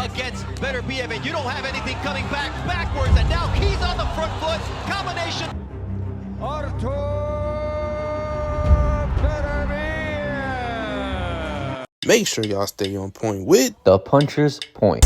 against Beterbiev, and you don't have anything coming backwards, and now he's on the front foot. Combination. Artur Beterbiev. Make sure y'all stay on point with The Puncher's Point.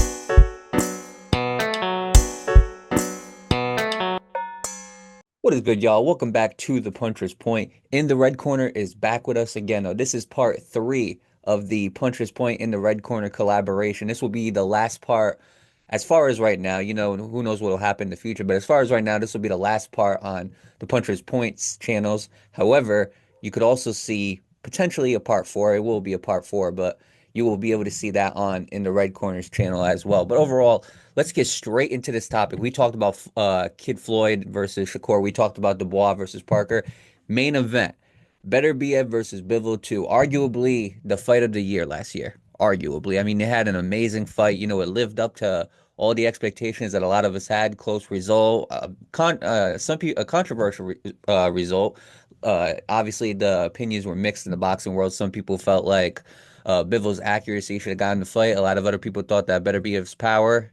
What is good, y'all? Welcome back to The Puncher's Point. In the red corner is back with us again. Now, this is part 3 of the Puncher's Point in the red corner collaboration. This will be the last part as far as right now. You know, who knows what will happen in the future, but as far as right now, this will be the last part on the Puncher's Points channels. However, you could also see potentially a part 4. It will be a part 4, but you will be able to see that on in the red corners channel as well. But overall, let's get straight into this topic. We talked about Kid Floyd versus Shakur. We talked about Dubois versus Parker. Main event, Beterbiev versus Bivol 2. Arguably the fight of the year last year. Arguably. I mean, they had an amazing fight. You know, it lived up to all the expectations that a lot of us had. Close result. A controversial result. Obviously, the opinions were mixed in the boxing world. Some people felt like Bivol's accuracy should have gotten the fight. A lot of other people thought that Beterbiev's power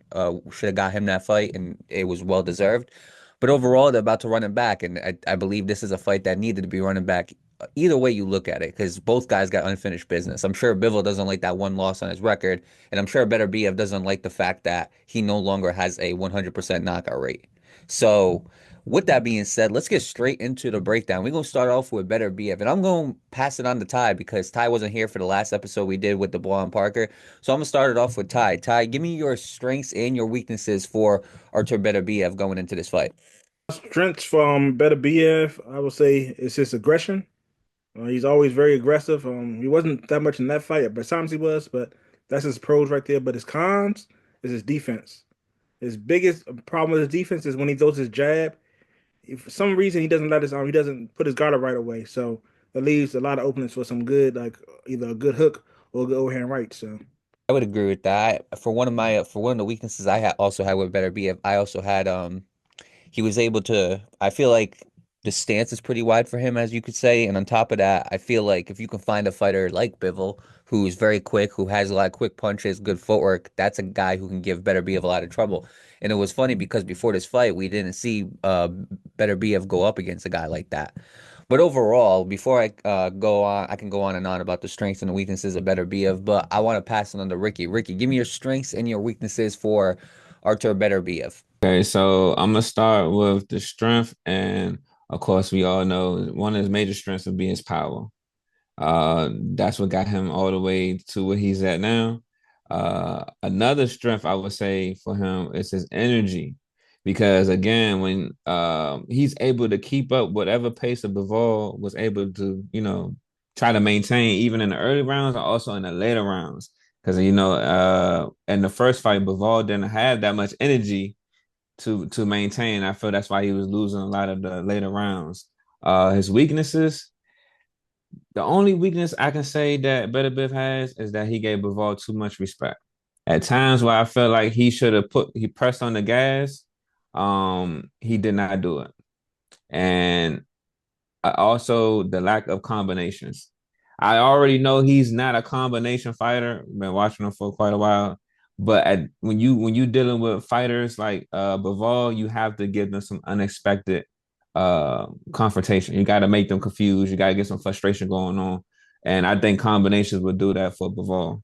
should have got him that fight, and it was well deserved. But overall, they're about to run it back, and I believe this is a fight that needed to be running back. Either way you look at it, because both guys got unfinished business. I'm sure Bivol doesn't like that one loss on his record, and I'm sure Beterbiev doesn't like the fact that he no longer has a 100% knockout rate. So, with that being said, let's get straight into the breakdown. We're going to start off with Beterbiev, and I'm going to pass it on to Ty because Ty wasn't here for the last episode we did with Dubois and Parker. So I'm going to start it off with Ty. Ty, give me your strengths and your weaknesses for Artur Beterbiev going into this fight. Strengths from Beterbiev, I would say, is his aggression. He's always very aggressive. He wasn't that much in that fight, but sometimes he was, but that's his pros right there. But his cons is his defense. His biggest problem with his defense is when he throws his jab. If for some reason he doesn't let his he doesn't put his guard up right away. So that leaves a lot of openings for some good, like either a good hook or a good overhand right. So I would agree with that. For one of the weaknesses I also had with Beterbiev, I also had he was able to. I feel like the stance is pretty wide for him, as you could say. And on top of that, I feel like if you can find a fighter like Bivol, who's very quick, who has a lot of quick punches, good footwork, that's a guy who can give Beterbiev a lot of trouble. And it was funny because before this fight, we didn't see Beterbiev go up against a guy like that. But overall, before I go on, I can go on and on about the strengths and the weaknesses of Beterbiev, but I want to pass it on to Ricky. Ricky, give me your strengths and your weaknesses for Artur Beterbiev. Okay, so I'm gonna start with the strength, and of course, we all know one of his major strengths would be his power. That's what got him all the way to where he's at now. Another strength I would say for him is his energy, because again, when he's able to keep up whatever pace of Bivol was able to, try to maintain even in the early rounds and also in the later rounds. Because in the first fight, Bivol didn't have that much energy to maintain. I feel that's why he was losing a lot of the later rounds. His weaknesses, the only weakness I can say that Beterbiev has is that he gave Bivol too much respect. At times where I felt like he pressed on the gas, he did not do it. And also the lack of combinations. I already know he's not a combination fighter. Been watching him for quite a while. But when you dealing with fighters like Bivol, you have to give them some unexpected confrontation. You got to make them confused. You got to get some frustration going on. And I think combinations would do that for Bivol.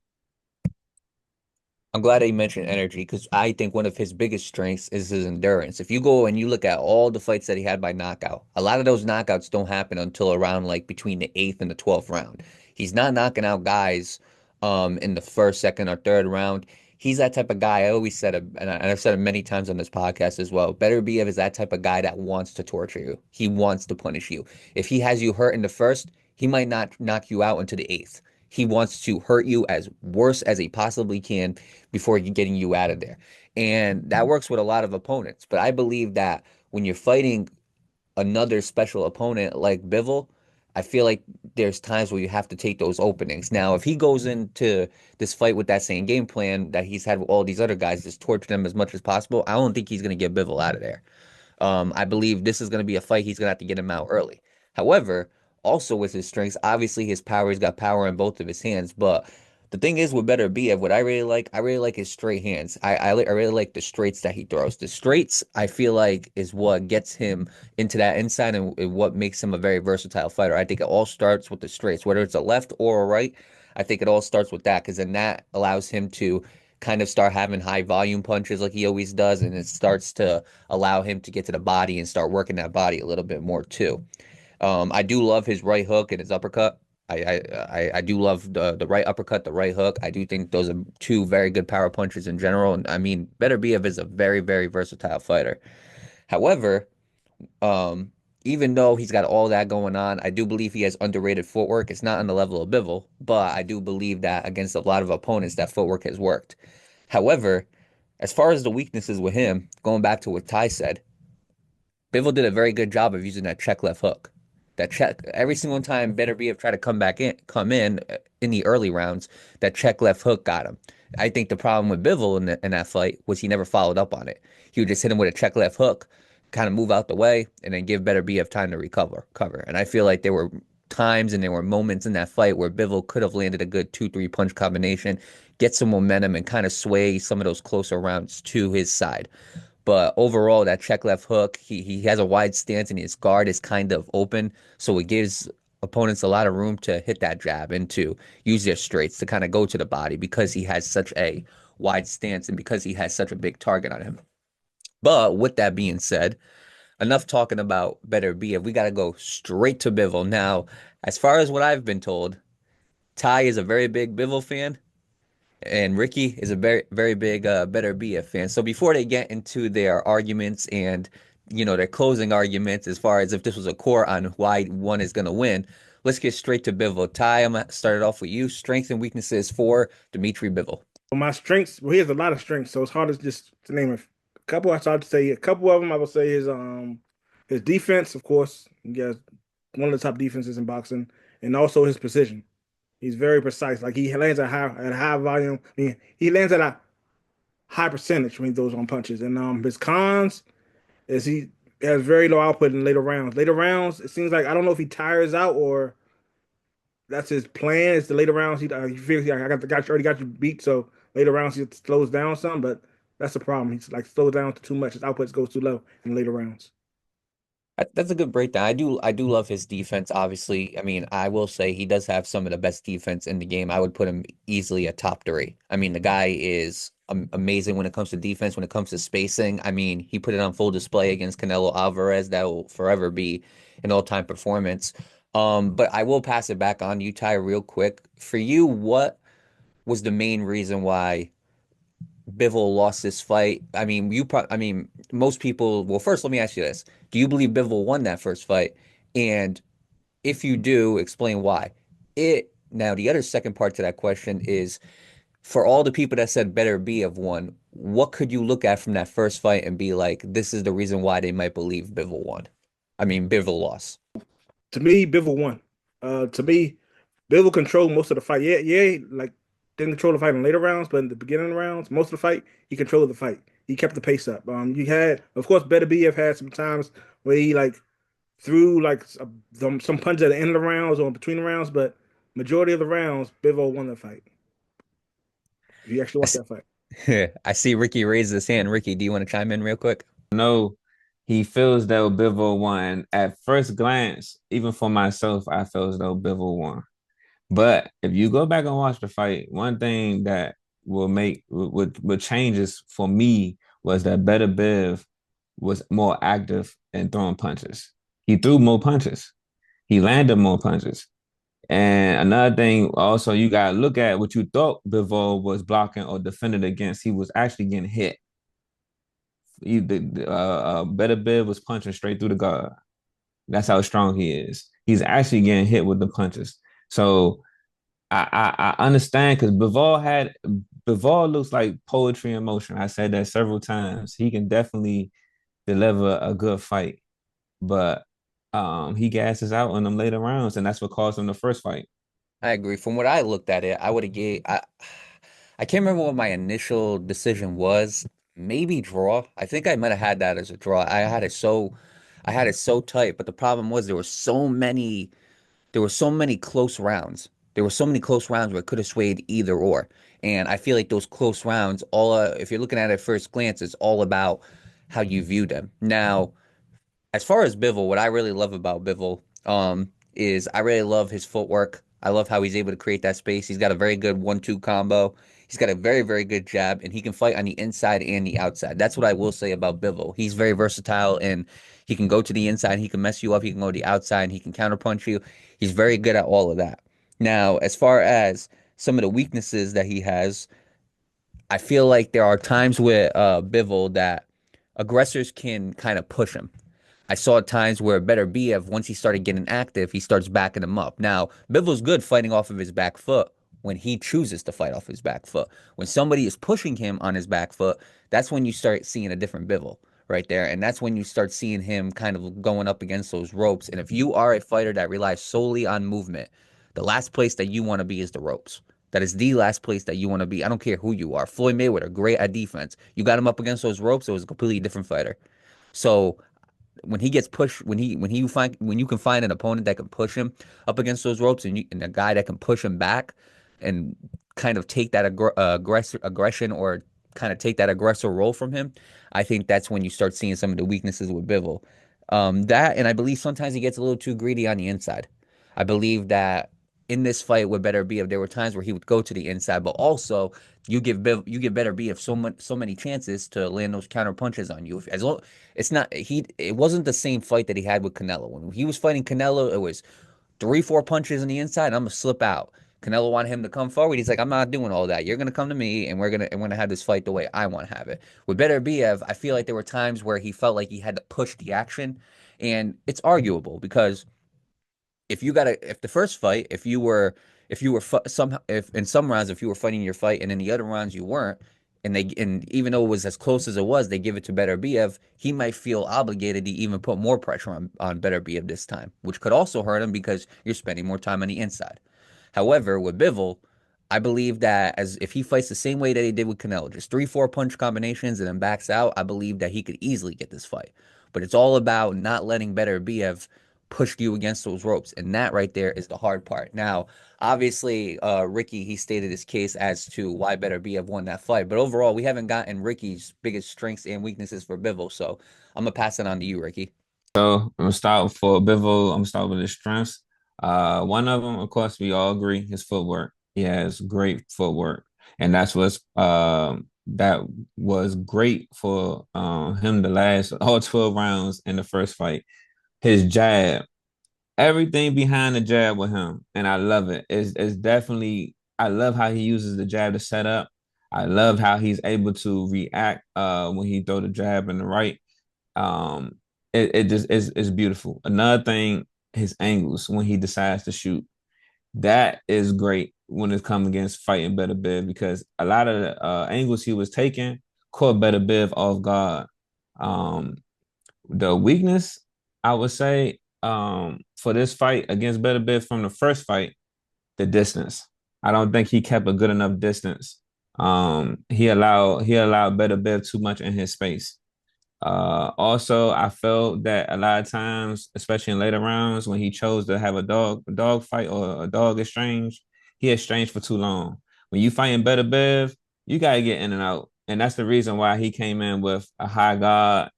I'm glad that you mentioned energy because I think one of his biggest strengths is his endurance. If you go and you look at all the fights that he had by knockout, a lot of those knockouts don't happen until around like between the 8th and the 12th round. He's not knocking out guys in the first, second, or third round. He's that type of guy. I always said it, and I've said it many times on this podcast as well. Beterbiev is that type of guy that wants to torture you. He wants to punish you. If he has you hurt in the first, he might not knock you out into the 8th. He wants to hurt you as worse as he possibly can before getting you out of there. And that works with a lot of opponents. But I believe that when you're fighting another special opponent like Bivol, I feel like there's times where you have to take those openings. Now, if he goes into this fight with that same game plan that he's had with all these other guys, just torture them as much as possible, I don't think he's going to get Bivol out of there. I believe this is going to be a fight he's going to have to get him out early. However, also with his strengths, obviously his power, he's got power in both of his hands, but The thing is with Beterbiev, what I really like his straight hands. I really like the straights that he throws. The straights, I feel like, is what gets him into that inside and what makes him a very versatile fighter. I think it all starts with the straights, whether it's a left or a right. I think it all starts with that because then that allows him to kind of start having high volume punches like he always does, and it starts to allow him to get to the body and start working that body a little bit more too. I do love his right hook and his uppercut. I do love the right uppercut, the right hook. I do think those are two very good power punches in general. And I mean, Beterbiev is a very, very versatile fighter. However, um, even though he's got all that going on, I do believe he has underrated footwork. It's not on the level of Bivol, but I do believe that against a lot of opponents, that footwork has worked. However, as far as the weaknesses with him, going back to what Ty said, Bivol did a very good job of using that check left hook. That check every single time Beterbiev tried to come in the early rounds, that check left hook got him. I think the problem with Bivol in that fight was he never followed up on it. He would just hit him with a check left hook, kind of move out the way, and then give Beterbiev time to cover. And I feel like there were times and there were moments in that fight where Bivol could have landed a good 2-3 punch combination, get some momentum, and kind of sway some of those closer rounds to his side. But overall, that check left hook, he has a wide stance and his guard is kind of open. So it gives opponents a lot of room to hit that jab and to use their straights to kind of go to the body because he has such a wide stance and because he has such a big target on him. But with that being said, enough talking about Beterbiev. We got to go straight to Bivol. Now, as far as what I've been told, Ty is a very big Bivol fan and Ricky is a very very big Beterbiev fan. So before they get into their arguments and their closing arguments as far as if this was a core on why one is going to win, let's get straight to Bivol. Ty, I'm gonna start it off with you. Strengths and weaknesses for Dmitry Bivol. Well, my strengths, well, he has a lot of strengths, so it's hard to just to name a couple. I start to say a couple of them. I would say his defense, of course. He has one of the top defenses in boxing, and also his precision. He's very precise. Like he lands at high volume. I mean, he lands at a high percentage when he throws on punches. And his cons is he has very low output in later rounds. Later rounds, it seems like I don't know if he tires out or that's his plan. It's the later rounds. He feels like already got you beat, so later rounds he slows down some. But that's the problem. He's like slows down too much. His output goes too low in later rounds. That's a good breakdown. I do love his defense, obviously. I mean, I will say he does have some of the best defense in the game. I would put him easily a top three. I mean, the guy is amazing when it comes to defense, when it comes to spacing. I mean, he put it on full display against Canelo Alvarez. That will forever be an all-time performance. But I will pass it back on you, Ty, real quick. For you, what was the main reason why Bivol lost this fight? I mean, I mean, most people, well, first let me ask you this. Do you believe Bivol won that first fight? And if you do, explain why. Now the other second part to that question is for all the people that said Beterbiev won, what could you look at from that first fight and be like, this is the reason why they might believe Bivol won? I mean, Bivol lost. To me, Bivol won. To me, Bivol controlled most of the fight. Yeah, like didn't control the fight in later rounds, but in the beginning of the rounds, most of the fight, he controlled the fight. He kept the pace up. You had, of course, Beterbiev had some times where he like threw like some punches at the end of the rounds or between the rounds, but majority of the rounds, Bivol won the fight. If you actually watch that fight. I see Ricky raise his hand. Ricky, do you want to chime in real quick? No, he feels that Bivol won. At first glance, even for myself, I feel as though Bivol won. But if you go back and watch the fight, one thing that will make what changes for me was that Beterbiev was more active in throwing punches. He threw more punches. He landed more punches. And another thing, also, you gotta look at what you thought Bivol was blocking or defending against. He was actually getting hit. Beterbiev was punching straight through the guard. That's how strong he is. He's actually getting hit with the punches. So I understand because Bivol looks like poetry in motion. I said that several times. He can definitely deliver a good fight, but he gasses out in them later rounds, and that's what caused him the first fight. I agree. From what I looked at it, I would have gave I can't remember what my initial decision was. Maybe draw. I think I might have had that as a draw. I had it so tight, but the problem was there were so many close rounds. There were so many close rounds where it could have swayed either or. And I feel like those close rounds, if you're looking at it at first glance, it's all about how you view them. Now, as far as Bivol, what I really love about Bivol, is I really love his footwork. I love how he's able to create that space. He's got a very good 1-2 combo. He's got a very, very good jab, and he can fight on the inside and the outside. That's what I will say about Bivol. He's very versatile, and he can go to the inside, he can mess you up, he can go to the outside, and he can counterpunch you. He's very good at all of that. Now, as far as some of the weaknesses that he has, I feel like there are times with Bivol that aggressors can kind of push him. I saw times where Beterbiev, once he started getting active, he starts backing him up. Now, Bivol's good fighting off of his back foot when he chooses to fight off his back foot. When somebody is pushing him on his back foot, that's when you start seeing a different Bivol right there. And that's when you start seeing him kind of going up against those ropes. And if you are a fighter that relies solely on movement, the last place that you want to be is the ropes. That is the last place that you want to be. I don't care who you are. Floyd Mayweather, great at defense. You got him up against those ropes, it was a completely different fighter. So when he gets pushed, when you can find an opponent that can push him up against those ropes, and a guy that can push him back and kind of take that aggression, or kind of take that aggressor role from him, I think that's when you start seeing some of the weaknesses with Bivol. That, and I believe sometimes he gets a little too greedy on the inside. I believe that in this fight with Beterbiev, there were times where he would go to the inside, but also you give Beterbiev so many chances to land those counter punches on you. As long it wasn't the same fight that he had with Canelo. When he was fighting Canelo, it was 3, 4 punches on the inside, and I'm gonna slip out. Canelo wanted him to come forward. He's like, I'm not doing all that. You're gonna come to me, and we're gonna have this fight the way I want to have it. With Beterbiev, I feel like there were times where he felt like he had to push the action, and it's arguable because if the first fight, if in some rounds, if you were fighting your fight, and in the other rounds you weren't, and even though it was as close as it was, they give it to Beterbiev, he might feel obligated to even put more pressure on Beterbiev this time, which could also hurt him because you're spending more time on the inside. However, with Bivol, I believe that as if he fights the same way that he did with Canelo, just 3, 4 punch combinations and then backs out, I believe that he could easily get this fight. But it's all about not letting Beterbiev push you against those ropes, and that right there is the hard part. Now, obviously, Ricky, he stated his case as to why Beterbiev won that fight, but overall, we haven't gotten Ricky's biggest strengths and weaknesses for Bivol, so I'm gonna pass it on to you, Ricky. So I'm gonna start for Bivol. I'm gonna start with his strengths. One of them, of course, we all agree, his footwork. He has great footwork, and that was great for him to last all 12 rounds in the first fight. His jab, everything behind the jab with him, and I love it. It's definitely, I love how he uses the jab to set up. I love how he's able to react when he throw the jab in the right. Um, it just is beautiful. Another thing, his angles when he decides to shoot, that is great when it comes against fighting Beterbiev, because a lot of the angles he was taking caught Beterbiev off guard. Um, the weakness, I would say, for this fight against Beterbiev from the first fight, the distance. I don't think he kept a good enough distance. He allowed Beterbiev too much in his space. Also, I felt that a lot of times, especially in later rounds, when he chose to have a dog fight or a dog exchange, he exchanged for too long. When you fighting Beterbiev, you gotta get in and out, and that's the reason why he came in with a high guard,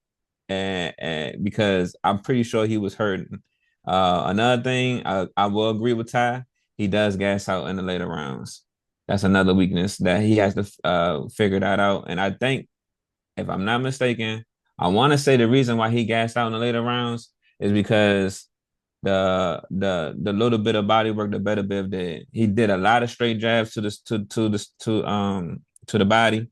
and because I'm pretty sure he was hurting. Another thing, I will agree with Ty. He does gas out in the later rounds. That's another weakness that he has to figure that out. And I think, if I'm not mistaken, I want to say the reason why he gassed out in the later rounds is because the little bit of body work that Beterbiev did. He did a lot of straight jabs to the body.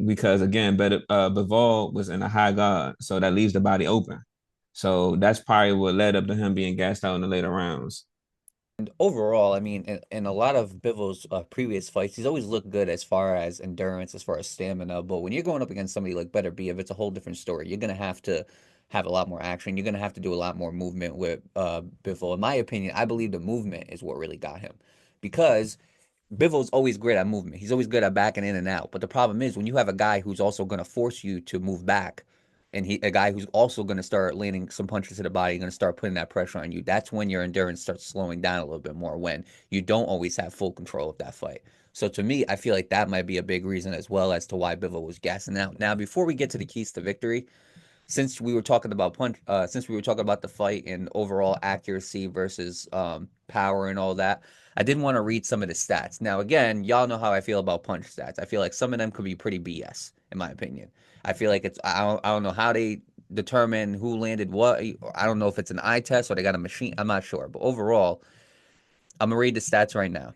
Because again, Bivol was in a high guard, so that leaves the body open. So that's probably what led up to him being gassed out in the later rounds. And overall, I mean, in a lot of Bivol's previous fights, he's always looked good as far as endurance, as far as stamina. But when you're going up against somebody like Beterbiev, it's a whole different story. You're going to have to have a lot more action. You're going to have to do a lot more movement with Bivol. In my opinion, I believe the movement is what really got him, because Bivol's always great at movement. He's always good at backing in and out. But the problem is when you have a guy who's also going to force you to move back, and a guy who's also going to start landing some punches to the body, going to start putting that pressure on you. That's when your endurance starts slowing down a little bit more, when you don't always have full control of that fight. So to me, I feel like that might be a big reason as well as to why Bivol was gassing out. Now, before we get to the keys to victory, since we were talking about since we were talking about the fight and overall accuracy versus power and all that, I did want to read some of the stats. Now, again, y'all know how I feel about punch stats. I feel like some of them could be pretty BS, in my opinion. I feel like I don't know how they determine who landed what. I don't know if it's an eye test or they got a machine. I'm not sure. But overall, I'm gonna read the stats right now.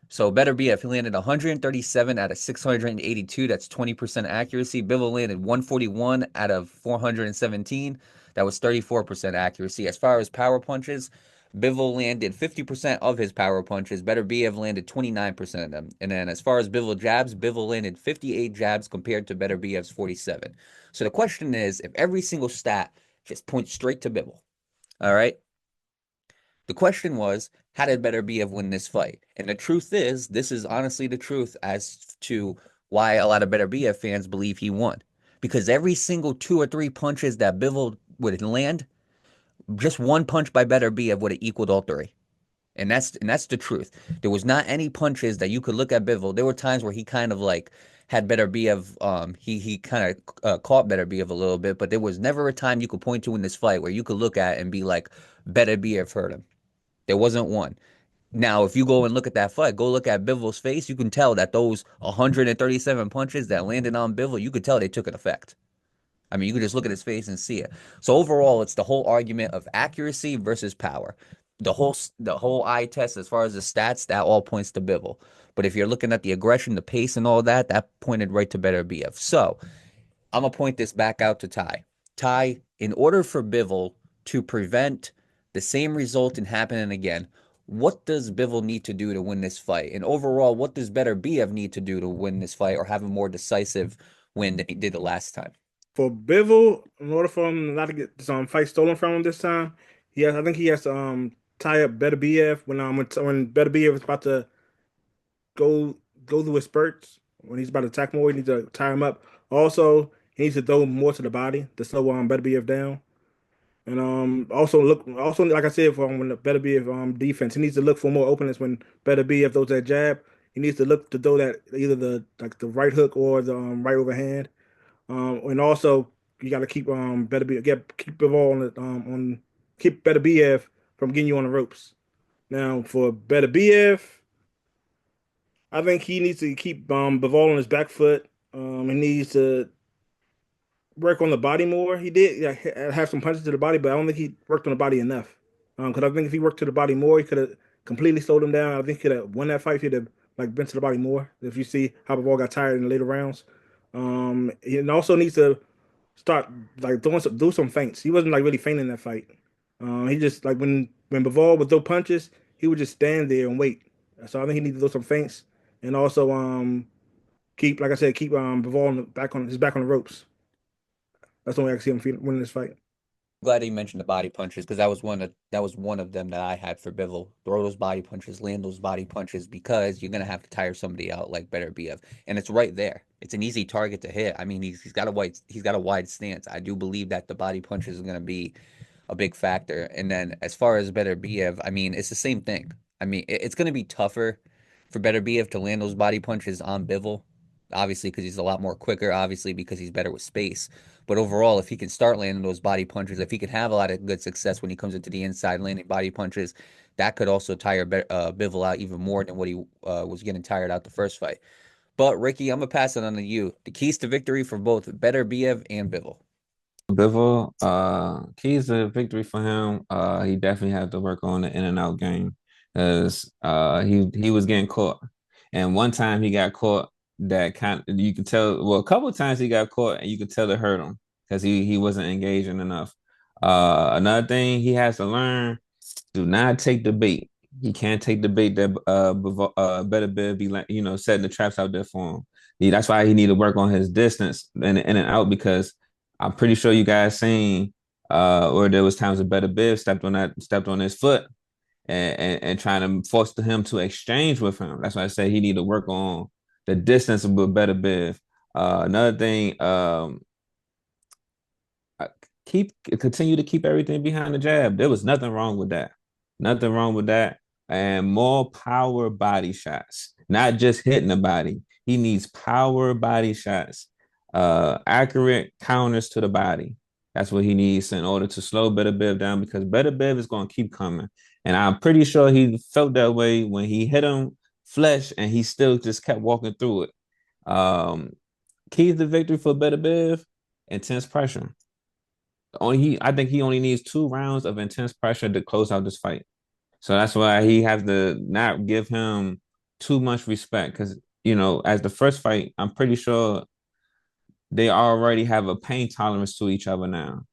So Beterbiev, he landed 137 out of 682. That's 20% accuracy. Bivol landed 141 out of 417. That was 34% accuracy. As far as power punches, Bivol landed 50% of his power punches. Beterbiev landed 29% of them. And then as far as Bivol jabs, Bivol landed 58 jabs compared to Beterbiev's 47. So the question is, if every single stat just points straight to Bivol, all right? The question was, how did Beterbiev win this fight? And the truth is, this is honestly the truth as to why a lot of Beterbiev fans believe he won. Because every single 2 or 3 punches that Bivol would land, just one punch by Beterbiev would have equaled all 3. And that's the truth. There was not any punches that you could look at Bivol. There were times where he kind of like had Beterbiev, he kind of caught Beterbiev a little bit, but there was never a time you could point to in this fight where you could look at and be like, Beterbiev hurt him. There wasn't one. Now, if you go and look at that fight, go look at Bivol's face, you can tell that those 137 punches that landed on Bivol, you could tell they took an effect. I mean, you could just look at his face and see it. So overall, it's the whole argument of accuracy versus power. The whole eye test, as far as the stats, that all points to Bivol. But if you're looking at the aggression, the pace, and all that, that pointed right to Beterbiev. So I'm gonna point this back out to Ty. Ty, in order for Bivol to prevent the same result in happening again, what does Bivol need to do to win this fight? And overall, what does Beterbiev need to do to win this fight or have a more decisive win than he did the last time? For Bivol, in order for him not to get this fight stolen from him this time, I think he has to tie up Beterbiev when Beterbiev is about to go through his spurts. When he's about to attack more, he needs to tie him up. Also, he needs to throw more to the body to slow Beterbiev down. And also like I said, for when the Beterbiev defense, he needs to look for more openness when Beterbiev throws that jab. He needs to look to throw that either the right hook or the right overhand. And also you got to keep keep Bivol keep Beterbiev from getting you on the ropes. Now for Beterbiev, I think he needs to keep Bivol on his back foot. He needs to work on the body more. He did have some punches to the body, but I don't think he worked on the body enough. Because I think if he worked to the body more, he could have completely slowed him down. I think he could have won that fight if he'd have been to the body more. If you see how Bivol got tired in the later rounds, he also needs to start do some feints. He wasn't really feinting in that fight. He just when Bivol would throw punches, he would just stand there and wait. So I think he needs to do some feints and also keep Bivol back on the ropes. That's the only way I can see him winning this fight. Glad you mentioned the body punches because that was one of them that I had for Bivol. Throw those body punches, land those body punches because you're gonna have to tire somebody out like Beterbiev, and it's right there. It's an easy target to hit. I mean, he's got a wide stance. I do believe that the body punches is gonna be a big factor. And then as far as Beterbiev, I mean, it's the same thing. I mean, it's gonna be tougher for Beterbiev to land those body punches on Bivol, obviously because he's a lot more quicker, obviously because he's better with space. But overall, if he can start landing those body punches, if he can have a lot of good success when he comes into the inside landing body punches, that could also tire Bivol out even more than what he was getting tired out the first fight. But Ricky, I'm gonna pass it on to you. The keys to victory for both Beterbiev and Bivol. Bivol, keys to victory for him. He definitely had to work on the in and out game because he was getting caught, and one time he got caught that you could tell. Well, a couple of times he got caught, and you could tell it hurt him because he wasn't engaging enough. Another thing he has to learn: do not take the bait. He can't take the bait that Beterbiev be setting the traps out there for him. That's why he need to work on his distance in and out because I'm pretty sure you guys seen or there was times that Beterbiev stepped on his foot and trying to force him to exchange with him. That's why I say he need to work on the distance with Beterbiev. Another thing, continue to keep everything behind the jab. There was nothing wrong with that. Nothing wrong with that. And more power body shots, not just hitting the body. He needs power body shots, accurate counters to the body. That's what he needs in order to slow Beterbiev down, because Beterbiev is going to keep coming. And I'm pretty sure he felt that way when he hit him flesh and he still just kept walking through it. Key to victory for Beterbiev, intense pressure. I think he only needs 2 rounds of intense pressure to close out this fight. So that's why he has to not give him too much respect, because as the first fight, I'm pretty sure they already have a pain tolerance to each other now.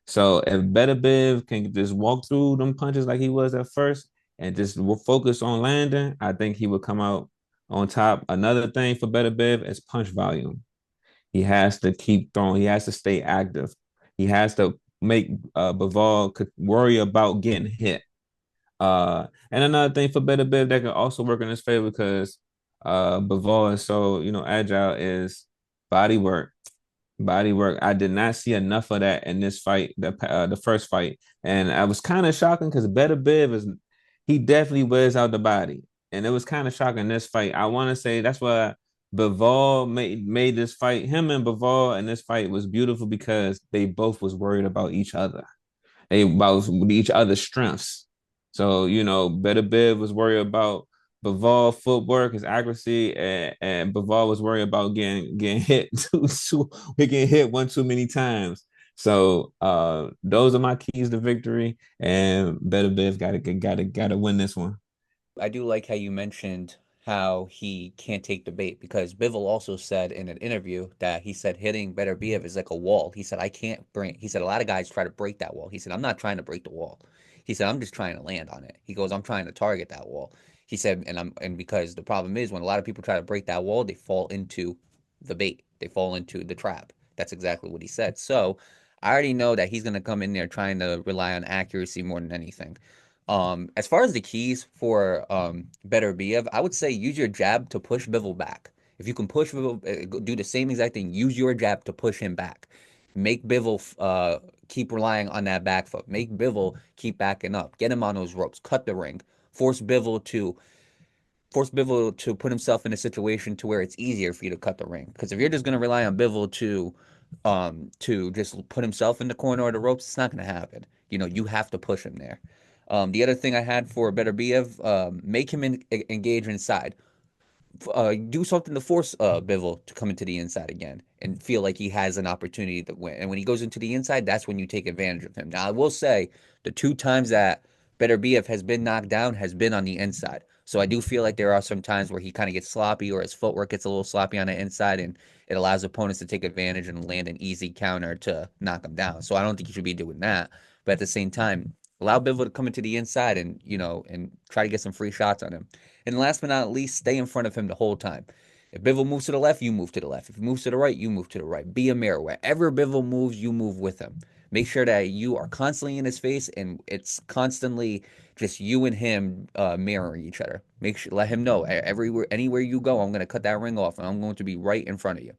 So if Beterbiev can just walk through them punches like he was at first and just focus on landing, I think he would come out on top. Another thing for Beterbiev is punch volume. He has to keep throwing. He has to stay active. He has to make Bivol worry about getting hit. And another thing for Beterbiev that can also work in his favor, because Bivol is so agile, is body work. Body work. I did not see enough of that in this fight, the first fight, and I was kind of shocking because Beterbiev he definitely wears out the body, and it was kind of shocking this fight. I want to say that's why Bivol made this fight. Him and Bivol in this fight was beautiful because they both was worried about each other. They about each other's strengths. So Beterbiev was worried about Bivol footwork, his accuracy, and Bivol was worried about getting hit we get hit one too many times. So those are my keys to victory, and Beterbiev gotta win this one. I do like how you mentioned how he can't take the bait, because Bivol also said in an interview that he said hitting Beterbiev is like a wall. He said, he said, a lot of guys try to break that wall. He said, I'm not trying to break the wall. He said, I'm just trying to land on it. He goes, I'm trying to target that wall. He said, and because the problem is when a lot of people try to break that wall, they fall into the bait. They fall into the trap. That's exactly what he said. So I already know that he's going to come in there trying to rely on accuracy more than anything. As far as the keys for Beterbiev, I would say use your jab to push Bivol back. If you can push Bivol, do the same exact thing. Use your jab to push him back. Make Bivol keep relying on that back foot. Make Bivol keep backing up. Get him on those ropes. Cut the ring. Force Bivol to put himself in a situation to where it's easier for you to cut the ring. Because if you're just going to rely on Bivol to just put himself in the corner or the ropes, it's not going to happen. You have to push him there. The other thing I had for Beterbiev, make him engage inside. Do something to force Bivol to come into the inside again and feel like he has an opportunity to win. And when he goes into the inside, that's when you take advantage of him. Now, I will say the 2 times that Beterbiev has been knocked down has been on the inside. So I do feel like there are some times where he kind of gets sloppy or his footwork gets a little sloppy on the inside, and it allows opponents to take advantage and land an easy counter to knock him down. So I don't think you should be doing that. But at the same time, allow Bivol to come into the inside and try to get some free shots on him. And last but not least, stay in front of him the whole time. If Bivol moves to the left, you move to the left. If he moves to the right, you move to the right. Be a mirror. Wherever Bivol moves, you move with him. Make sure that you are constantly in his face, and it's constantly just you and him mirroring each other. Let him know anywhere you go, I'm going to cut that ring off, and I'm going to be right in front of you.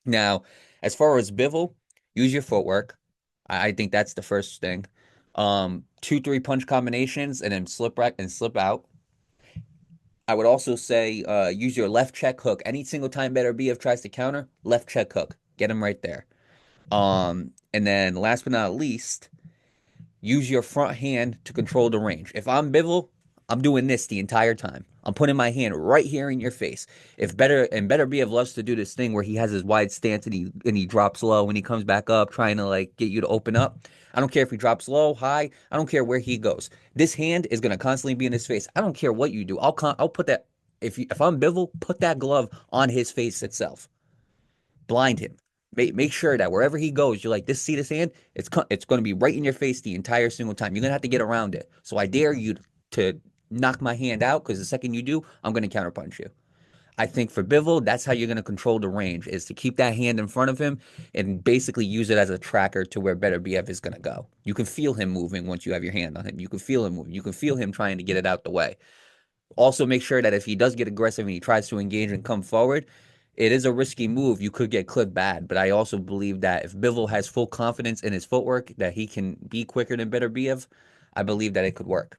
Now, as far as Bivol, use your footwork. I think that's the first thing. 2-3 punch combinations, and then slip back and slip out. I would also say use your left check hook. Any single time Beterbiev tries to counter, left check hook. Get him right there. And then last but not least, use your front hand to control the range. If I'm Bivol, I'm doing this the entire time. I'm putting my hand right here in your face. Beterbiev loves to do this thing where he has his wide stance and he drops low when he comes back up, trying to get you to open up. I don't care if he drops low, high. I don't care where he goes. This hand is gonna constantly be in his face. I don't care what you do. I'll put that. If I'm Bivol, put that glove on his face itself. Blind him. Make sure that wherever he goes, you're like, see this hand? It's going to be right in your face the entire single time. You're going to have to get around it. So I dare you to knock my hand out, because the second you do, I'm going to counterpunch you. I think for Bivol, that's how you're going to control the range, is to keep that hand in front of him and basically use it as a tracker to where Beterbiev is going to go. You can feel him moving once you have your hand on him. You can feel him moving. You can feel him trying to get it out the way. Also, make sure that if he does get aggressive and he tries to engage and come forward, it is a risky move. You could get clipped bad, but I also believe that if Bivol has full confidence in his footwork, that he can be quicker than Beterbiev, I believe that it could work.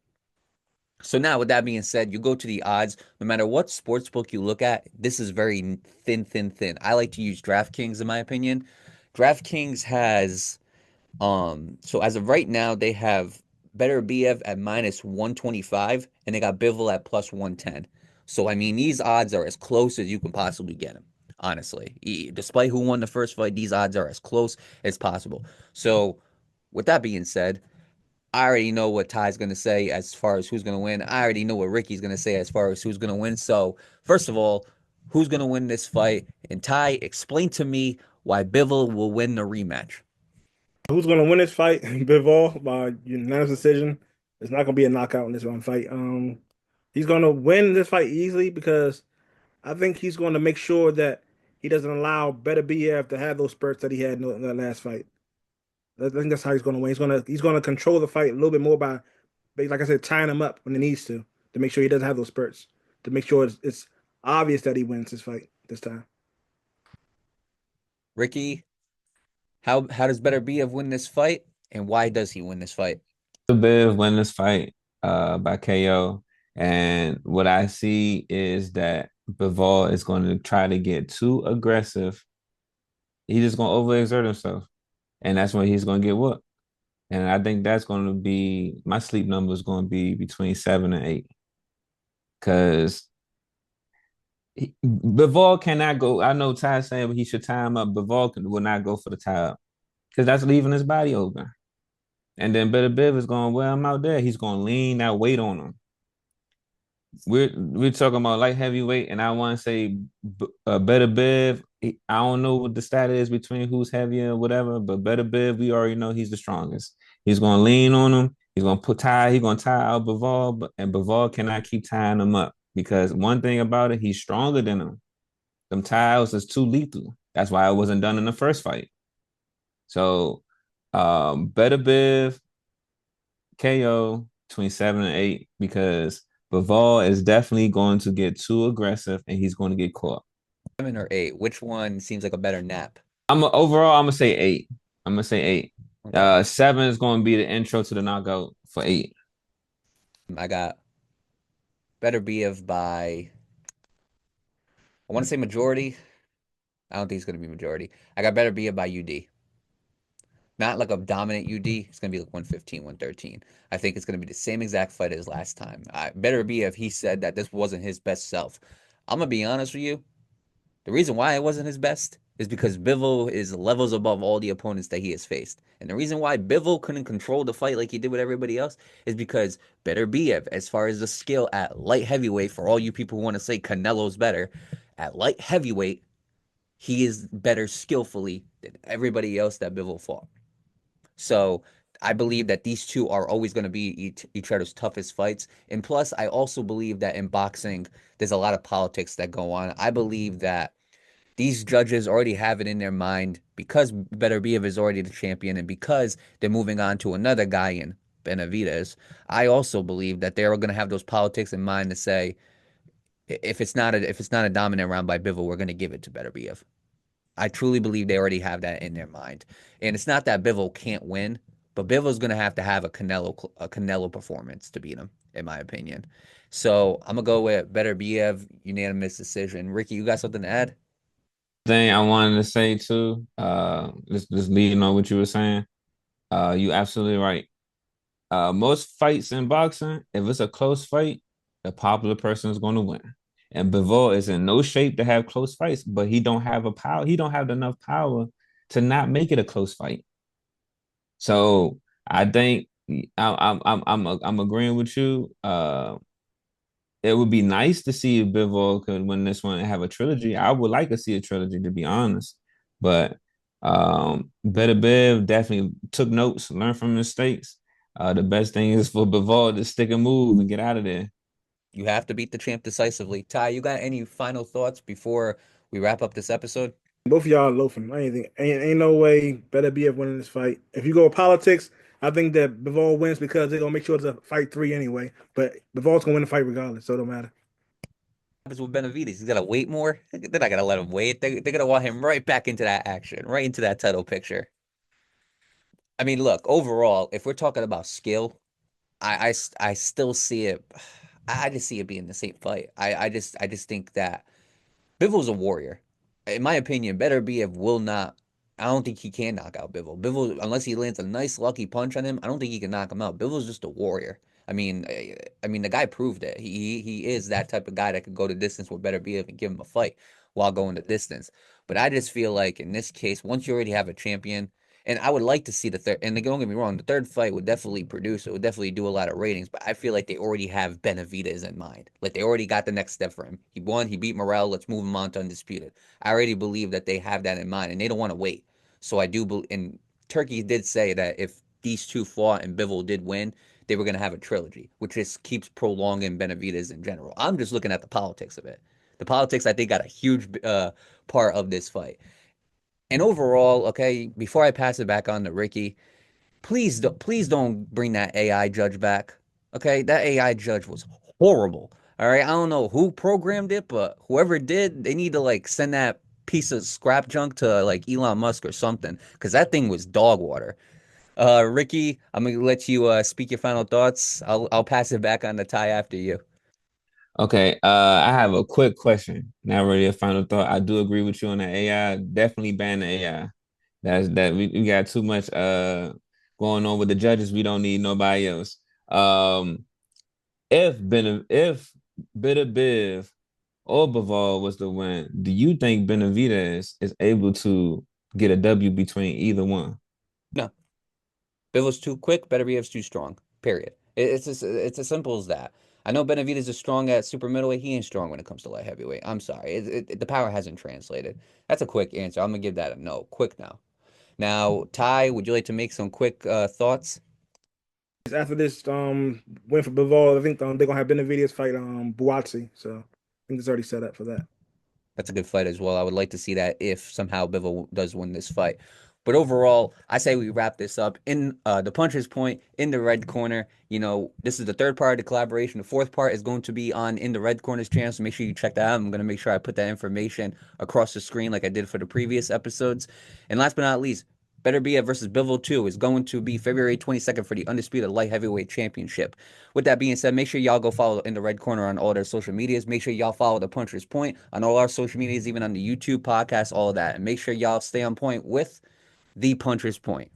So now, with that being said, you go to the odds. No matter what sports book you look at, this is very thin, thin, thin. I like to use DraftKings in my opinion. DraftKings has so as of right now, they have Beterbiev at minus 125, and they got Bivol at plus 110. So I mean, these odds are as close as you can possibly get them. Honestly, despite who won the first fight, these odds are as close as possible. So, with that being said, I already know what Ty's going to say as far as who's going to win. I already know what Ricky's going to say as far as who's going to win. So, first of all, who's going to win this fight? And Ty, explain to me why Bivol will win the rematch. Who's going to win this fight? Bivol by unanimous decision. It's not going to be a knockout in this one fight. He's going to win this fight easily because I think he's going to make sure that he doesn't allow Beterbiev to have those spurts that he had in that last fight. I think that's how he's going to win. He's going to control the fight a little bit more by, like I said, tying him up when he needs to make sure he doesn't have those spurts, to make sure it's obvious that he wins this fight this time. Ricky, how does Beterbiev win this fight, and why does he win this fight? Bev win this fight by KO. And what I see is that Bivol is going to try to get too aggressive. He's just going to overexert himself. And that's when he's going to get whooped. And I think that's going to be, my sleep number is going to be between 7 and 8. Because Bivol cannot go. I know Ty's saying he should tie him up. Bivol will not go for the tie up because that's leaving his body open. And then Beterbiev is going, well, I'm out there. He's going to lean that weight on him. We're talking about light heavyweight, and I want to say Beterbiev. I don't know what the stat is between who's heavier or whatever, but Beterbiev, we already know he's the strongest. He's going to lean on him. He's going to He's going to tie out Bivol, and Bivol cannot keep tying him up because one thing about it, he's stronger than him. Them ties is too lethal. That's why it wasn't done in the first fight. So, Beterbiev, KO between 7 and 8 because Bivol is definitely going to get too aggressive and he's going to get caught. 7 or 8? Which one seems like a better nap? Overall, I'm gonna say 8. I'm gonna say 8. Okay. 7 is going to be the intro to the knockout for 8. I got Beterbiev by, I want to say majority. I don't think it's going to be majority. I got Beterbiev by UD. Not like a dominant UD. It's going to be like 115, 113. I think it's going to be the same exact fight as last time. Beterbiev, he said that this wasn't his best self. I'm going to be honest with you. The reason why it wasn't his best is because Bivol is levels above all the opponents that he has faced. And the reason why Bivol couldn't control the fight like he did with everybody else is because Beterbiev, as far as the skill at light heavyweight, for all you people who want to say Canelo's better, at light heavyweight, he is better skillfully than everybody else that Bivol fought. So I believe that these two are always going to be each other's toughest fights. And plus, I also believe that in boxing, there's a lot of politics that go on. I believe that these judges already have it in their mind because Beterbiev is already the champion and because they're moving on to another guy in Benavidez. I also believe that they're going to have those politics in mind to say, if it's not a dominant round by Bivol, we're going to give it to Beterbiev. I truly believe they already have that in their mind. And it's not that Bivol can't win, but Bivol's going to have a Canelo performance to beat him, in my opinion. So I'm going to go with Beterbiev, unanimous decision. Ricky, you got something to add? Thing I wanted to say too, just leading on what you were saying, you absolutely right. Most fights in boxing, if it's a close fight, the popular person is going to win. And Bivol is in no shape to have close fights, but he don't have he don't have enough power to not make it a close fight. So I think I'm agreeing with you. It would be nice to see if Bivol could win this one and have a trilogy. I would like to see a trilogy, to be honest. But Beterbiev definitely took notes, learned from mistakes. The best thing is for Bivol to stick and move and get out of there. You have to beat the champ decisively. Ty, you got any final thoughts before we wrap up this episode? Both of y'all are loafing. Ain't no way Beterbiev winning this fight. If you go with politics, I think that Bivol wins because they're gonna make sure it's a fight 3 anyway. But Bivol's gonna win the fight regardless, so it don't matter. happens with Benavidez? He's got to wait more. They're not going to let him wait. They're going to want him right back into that action, right into that title picture. I mean, look, overall, if we're talking about skill, I still see it. I just see it being the same fight. I just think that Bivol's a warrior. In my opinion, Beterbiev will not. I don't think he can knock out Bivol. Bivol, unless he lands a nice lucky punch on him, I don't think he can knock him out. Bivol's just a warrior. I mean, the guy proved it. He is that type of guy that could go the distance with Beterbiev and give him a fight while going the distance. But I just feel like in this case, once you already have a champion, and I would like to see the third. And don't get me wrong, the third fight would definitely produce. It would definitely do a lot of ratings. But I feel like they already have Benavidez in mind. Like they already got the next step for him. He won. He beat Morrell. Let's move him on to Undisputed. I already believe that they have that in mind, and they don't want to wait. So I do believe. And Turkey did say that if these two fought and Bivol did win, they were going to have a trilogy, which just keeps prolonging Benavidez in general. I'm just looking at the politics of it. The politics, I think, got a huge part of this fight. And overall, okay, before I pass it back on to Ricky, please don't bring that AI judge back. Okay, that AI judge was horrible. All right, I don't know who programmed it, but whoever did, they need to like send that piece of scrap junk to like Elon Musk or something, because that thing was dog water. Ricky, I'm gonna let you speak your final thoughts. I'll pass it back on to Ty after you. Okay, I have a quick question. Not really a final thought. I do agree with you on the AI. Definitely ban the AI. We got too much going on with the judges. We don't need nobody else. If Beterbiev or Bivol was to win, do you think Benavidez is able to get a W between either one? No, Bivol's too quick. Beterbiev's too strong. Period. It's as simple as that. I know Benavidez is strong at super middleweight. He ain't strong when it comes to light heavyweight. I'm sorry. The power hasn't translated. That's a quick answer. I'm gonna give that a no. Quick now. Now, Ty, would you like to make some quick thoughts? After this win for Bivol, I think they're gonna have Benavidez fight Buatsi. So I think it's already set up for that. That's a good fight as well. I would like to see that if somehow Bivol does win this fight. But overall, I say we wrap this up in the puncher's point in the red corner. You know, this is the third part of the collaboration. The fourth part is going to be on in the red corner's channel. So make sure you check that out. I'm going to make sure I put that information across the screen like I did for the previous episodes. And last but not least, Beterbiev versus Bivol 2 is going to be February 22nd for the Undisputed Light Heavyweight Championship. With that being said, make sure y'all go follow In the Red Corner on all their social medias. Make sure y'all follow The Puncher's Point on all our social medias, even on the YouTube podcast, all of that. And make sure y'all stay on point with The Puncher's Point.